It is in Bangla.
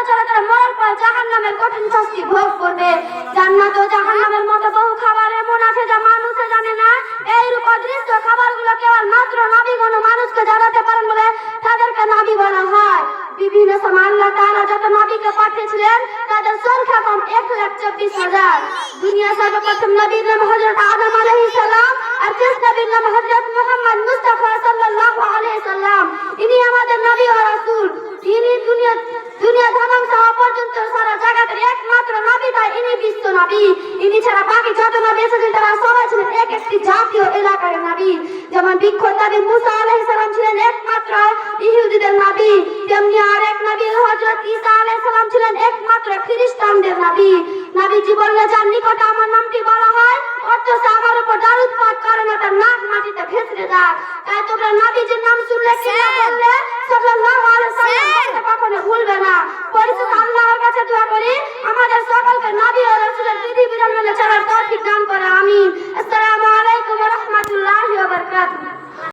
ছাড়া তারা মরার পর জাহান্নামের কঠিন শাস্তি ভোগ করবে। জান্নাত ও জাহান্নামের মতো বহু খাবার এমন আছে যা মানুষে জানে না। এইরূপ অদৃশ্য খাবারগুলো কেবলমাত্র নবীগণ মানুষকে জানাতে পারেন বলে তাদেরকে নবী বলা হয়। বিভিন্ন সময় আল্লাহ তাআলা যত নবীকে পাঠিয়েছিলেন তাদের সংখ্যা কম 1,24,000। দুনিয়া সর্বপ্রথম নবীর নাম হযরত আদম আলাইহিস সালাম আর শেষ নবীর নাম হযরত মুহাম্মদ মুস্তাফা সাল্লাল্লাহু আলাইহি সাল্লাম। ইনি আমাদের নবী ও রাসূল। ইনি দুনিয়া ধ্বংস হওয়া পর্যন্ত সারা জগতের একমাত্র নবী, তাই ইনি বিশ্ব নবী। ইনি ছাড়া বাকি যত নবী এসেছেন তারা সবাই ছিলেন এক একটি জাতীয় এলাকার নবী। যেমন বিখ্যাত নবী মুসা আলাইহিস সালাম ছিলেন একমাত্র ইহুদিদের নবী, তেমনি আরেক নবী হযরত ঈসা আলাইহিস সালাম ছিলেন একমাত্র খ্রিস্টানদের নবী। নবীজি বললেন, যার নিকটে আমার নামটি বলা হয় অর্থ আমার উপর দারুদ পাঠ করে না, তার নাক মাটিতে ভেসে যাক। তাই তোমরা নবীজির নাম শুনলে কিনা বললে সাল্লাল্লাহু আলাইহি ওয়াসাল্লাম কখনো ভুলবে না। পরিশুদ্ধ আল্লাহর কাছে দোয়া করি আমাদের সকলকে নবী ও রাসূলের বিধি বিধান মেনে চলার তৌফিক দান করে। আমিন। আসসালামু আলাইকুম ওয়া রাহমাতুল্লাহি ওয়া বারাকাতুহু।